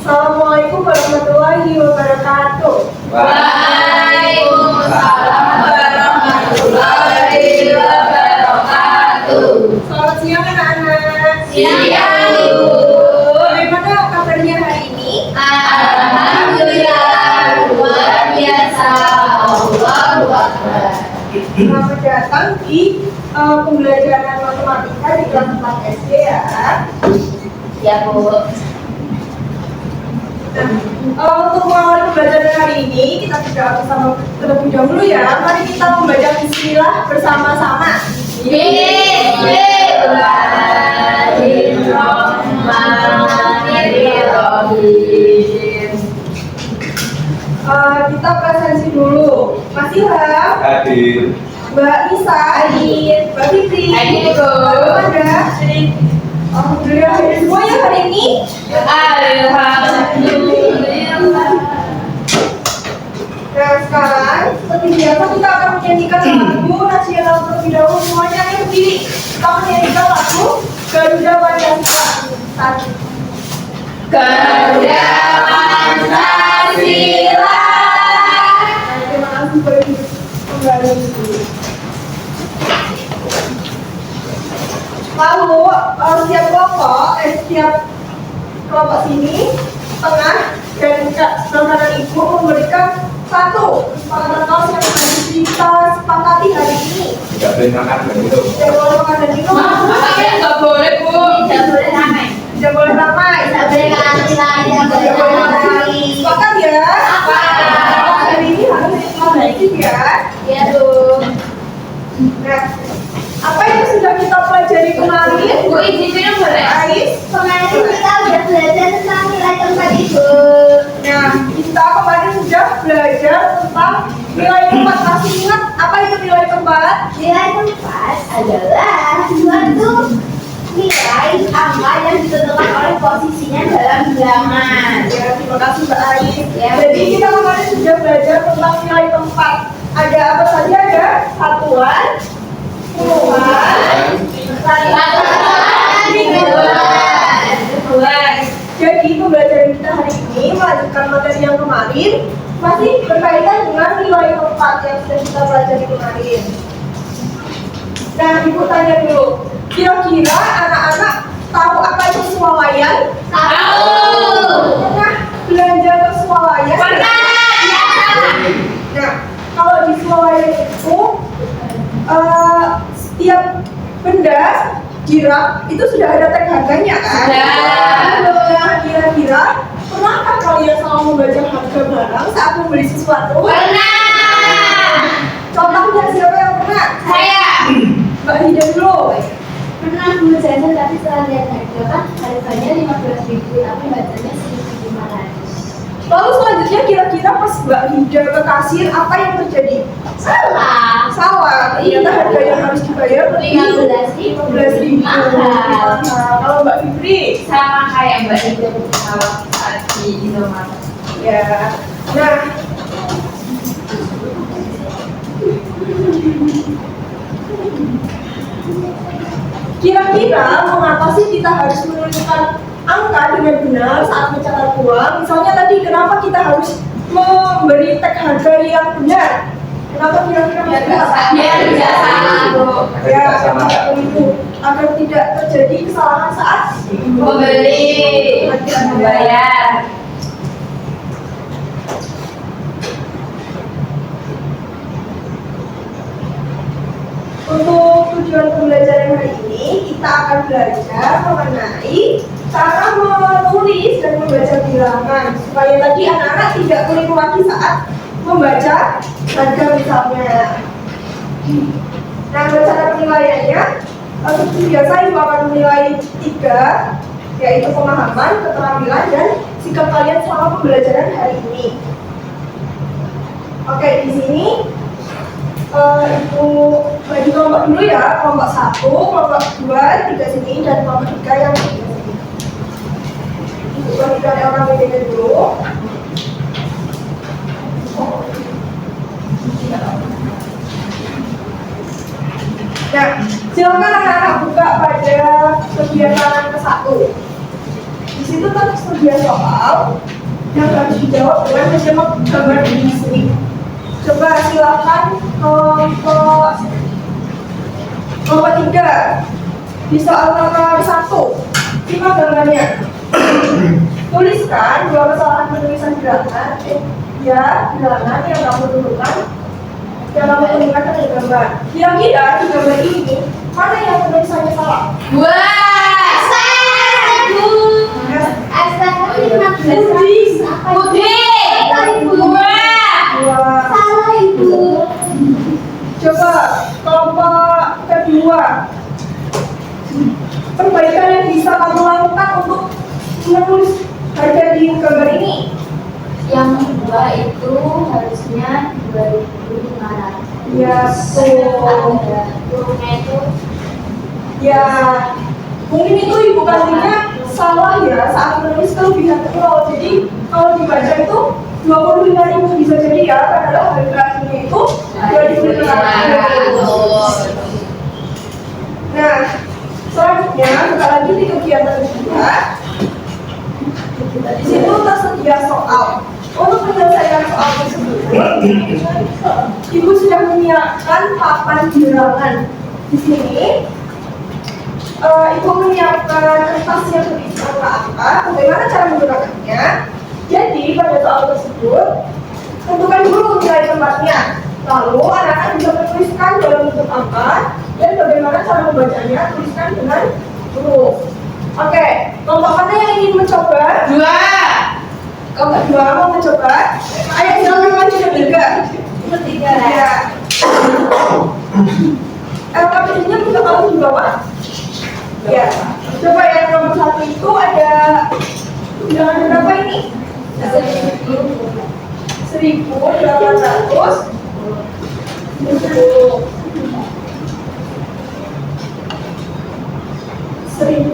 Assalamualaikum warahmatullahi wabarakatuh. Waalaikumsalam warahmatullahi wabarakatuh. Selamat siang anak-anak. Siang, Ibu. Bagaimana kabarnya hari ini? Alhamdulillah, luar biasa. Allahu Akbar. Selamat datang di pembelajaran matematika di kelas 4 SD ya. Ya, Bu. Untuk mengawali pembelajaran hari ini, kita tidak bersama terlebih dahulu ya. Mari kita membaca bismillah bersama-sama. Bismillahirrahmanirrahim. Kita presensi dulu. Mas Ilham, Hadir. Mbak Nisa, Hadir. Mbak Fitri, Hadir, Bu. ada. Alhamdulillah hadir semua ya hari ini. Alhamdulillah. Nah sekarang seperti biasa kita akan menyanyikan lagu nasional terlebih dahulu. Semuanya yang berdiri. Kita menyanyikan lagu Garuda Pancasila. Satu. Garuda Pancasila. Terima kasih bagi kembali. Lalu setiap kelompok sini tengah dan sebelah kanan ibu memberikan satu makanan kaos yang kita sepakati hari ini. Tidak boleh makan dan minum. Tidak boleh makan dan minum. Nggak boleh, Bu. Tidak boleh ramai. Tidak boleh ramai. Tidak boleh lari-lari. Tidak Tidak boleh boleh lari. lari. Sepakat ya? Hari ini harus positif ya. Ya, Bu. Nah, apa yang sudah kita pelajari kemarin? Bu, izin minum boleh? Ais, Kemarin kita udah belajar tentang nilai tempat, Ibu. nah, kita kemarin sudah belajar tentang nilai tempat. Masih ingat apa itu nilai tempat? Nilai tempat adalah suatu nilai angka yang ditentukan oleh posisinya dalam bilangan. Ya, terima kasih Mbak Ais. Ya, Jadi Bu. kita kemarin sudah belajar tentang nilai tempat. Ada apa saja? Ada satuan, puluhan, Ribuan. Jadi pembelajaran kita hari ini melanjutkan materi yang kemarin masih berkaitan dengan nilai tempat yang sudah kita pelajari kemarin. Nah, Ibu tanya dulu, kira-kira anak-anak tahu apa itu swalayan? Tahu. Pernah belanja ke swalayan? Pernah. Ya. Nah, kalau di swalayan itu setiap benda dirap itu sudah ada tag harganya kan? Nah, kira-kira pernahkah kalian selalu membaca harga barang saat membeli sesuatu? Pernah. Contohnya siapa yang pernah? Saya. Mbak Hida dulu. Pernah dulu jajan tapi setelah lihat harga kan harganya 15.000 tapi bacanya 1.500. Lalu selanjutnya kira-kira pas Mbak Hida ke kasir apa yang terjadi? Salah. Salah, ternyata harga yang harus dibayar 15.000. 15.000. Mahal. Kalau Mbak Fitri, Sama kayak Mbak Ida pesawat saat di Indomaret. ya. Nah, kira-kira mengapa sih kita harus menunjukkan angka dengan benar saat mencatat uang? Misalnya tadi kenapa kita harus memberi tag harga yang benar? Kenapa kira-kira Biar tidak salah, Bu. Ya, itu agar tidak terjadi kesalahan saat Membeli, membayar. Untuk tujuan pembelajaran hari ini, kita akan belajar mengenai cara menulis dan membaca bilangan supaya tadi anak-anak tidak keliru lagi saat membaca harga misalnya. Nah, cara penilaiannya seperti biasa Ibu akan menilai 3, yaitu pemahaman, keterampilan, dan sikap kalian selama pembelajaran hari ini. Oke, di sini Ibu bagi kelompok dulu ya, kelompok 1, kelompok 2, 3 sini, dan kelompok 3 yang 3 sini. Ibu bagikan orang bedanya dulu. Nah, silakan anak-anak buka pada kegiatan ke-1. Di situ situ tersedia soal yang harus dijawab dengan menjawab gambar di sini. Coba silakan kelompok 3 di soal nomor 1. Simak gambarnya. Tuliskan 2 kesalahan penulisan bilangan bilangan yang kamu temukan pada gambar. Kira-kira di gambar ini mana yang penulisannya salah? Wah, satu. Putri. Salah Ibu. Coba kelompok kedua. Perbaikan yang bisa kamu lakukan untuk menulis harga di gambar ini. Yang kedua itu harusnya 2.500. Ya, Turunnya itu ya, mungkin itu ibu kandungnya salah ya saat menulis kelebihan nol. Jadi kalau dibaca itu 25.000 bisa jadi ya, padahal harga aslinya itu 2.500. Nah, selanjutnya kita lanjut di kegiatan kedua. Di situ tersedia soal. Untuk menyelesaikan soal tersebut, ibu sudah menyiapkan papan bilangan. Di sini, ibu menyiapkan kertas yang berisi angka-angka. Bagaimana cara menggunakannya? Jadi pada soal tersebut, tentukan dulu nilai tempatnya. Lalu anak-anak bisa menuliskan dalam bentuk angka dan bagaimana cara membacanya, tuliskan dengan huruf. Oke, kelompok mana yang ingin mencoba? 2. Kelompok 2 mau mencoba? Ayo silakan maju ke 3. Ya. LKPD-nya bisa kamu di bawah? Ya. Coba yang nomor 1 itu ada bilangan berapa ini? 1.800. 1.000.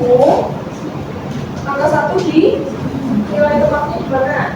Angka 1 di nilai tempatnya di mana?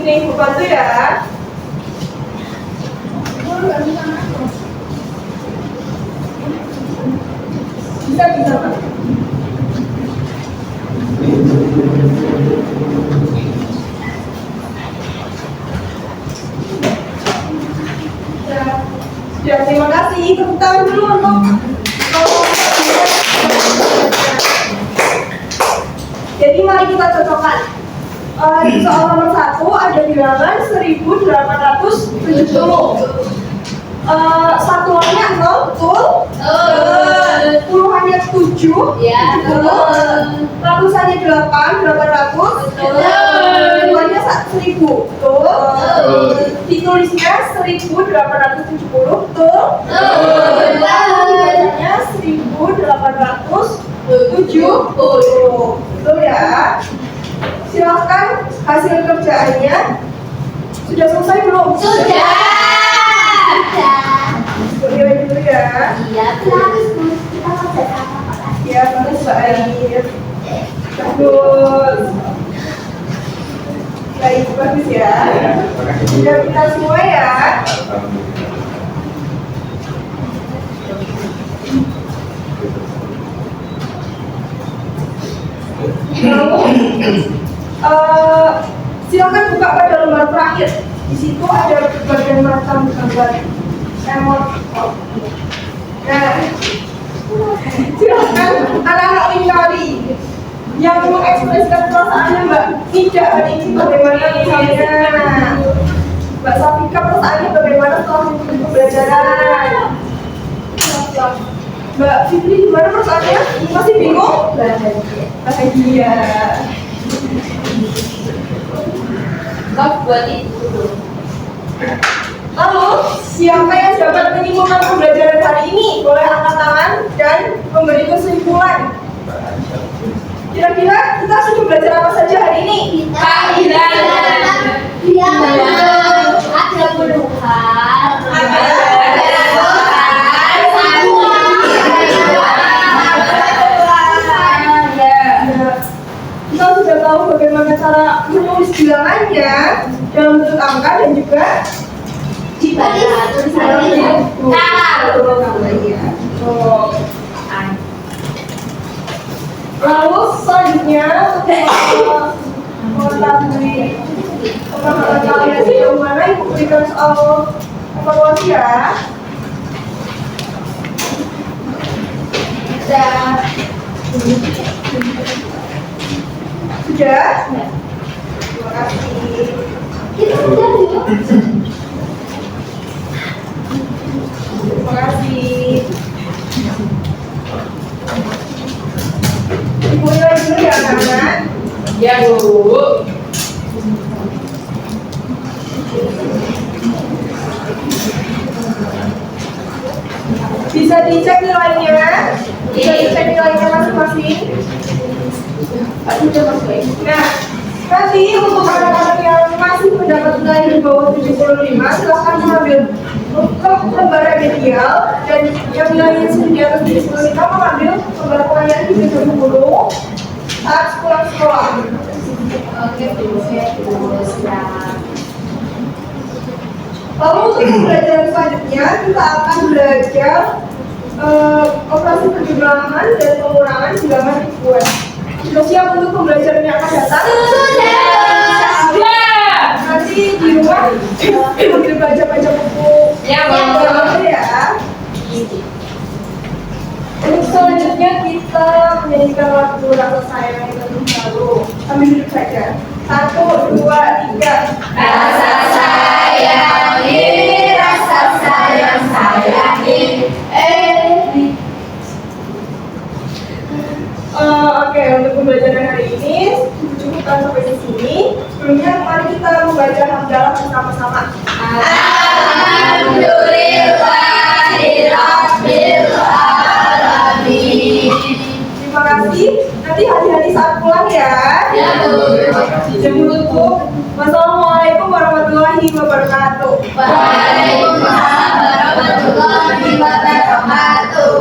Ini ibu bantu ya. Bisa Pak. Ya, terima kasih. Tepuk tangan dulu untuk jadi mari kita cocokkan. Di soal nomor 1 ada bilangan 1.870. Satuannya 0, betul? Puluhannya 7, Ya, betul. Ratusannya 800, ribuannya 1.000, betul. Ditulisnya 1.870, betul. Dibacanya 1.870, betul ya. Silahkan hasil kerjaannya. Sudah selesai belum? Sudah. Lihat dulu ya. Iya, Bagus Bu. Kita kerja sama Pak. Ya, bagus baik. Bagus. Baik, bagus ya. Sudah kita semua ya. Silakan buka pada lembar terakhir. Di situ ada bagian macam gambar emot. Nah, silakan anak-anak lingkari yang mengekspresikan perasaannya Mbak Nida hari ini bagaimana misalnya Mbak Safika perasaannya bagaimana setelah mengikuti pembelajaran. Mbak Fitri gimana perasaannya? Masih bingung? Bahagia. Kau buat itu. Lalu, siapa yang dapat menyimpulkan pembelajaran hari ini? Boleh angkat tangan dan memberi kesimpulan. Kira-kira kita sudah belajar apa saja hari ini? Ada perubahan. Kita sudah tahu bagaimana cara menulis bilangannya dalam bentuk angka dan juga Dibaca tulisannya. Lalu selanjutnya untuk mengetahui pemahaman kalian sejauh mana ibu berikan soal evaluasi ya. Sudah? Terima kasih. Kita udah yuk. Terima kasih. Ibu nilai dulu ya anak-anak. Ya, Bu. Bisa dicek nilainya? Bisa dicek nilainya masing-masing? Nah, nanti untuk anak-anak yang masih mendapat nilai di bawah 75, silahkan mengambil lembar remedial, dan yang nilainya sudah di atas 75 mengambil lembar pengayaan di 70 saat pulang sekolah. Oke, Bu. Siap. Lalu untuk pembelajaran selanjutnya kita akan belajar operasi penjumlahan dan pengurangan bilangan ribuan. Sudah siap untuk pembelajaran yang akan datang? Nanti di rumah sambil baca-baca buku Ya, Bu. ya. Untuk selanjutnya kita menyanyikan lagu Rasa Sayang yang terlalu baru. Sambil duduk saja. 1, 2, 3. Rasa sayangi, rasa sayang sayangi. Oke, untuk pembelajaran hari ini cukupkan sampai di sini. Sebelumnya mari kita membaca hamdalah bersama-sama. Alhamdulillahirabbil alamin. Terima kasih. Nanti hati-hati saat pulang ya. Ya, Bu. Jangan tutup. Wassalamualaikum warahmatullahi wabarakatuh. Waalaikumsalam warahmatullahi wabarakatuh.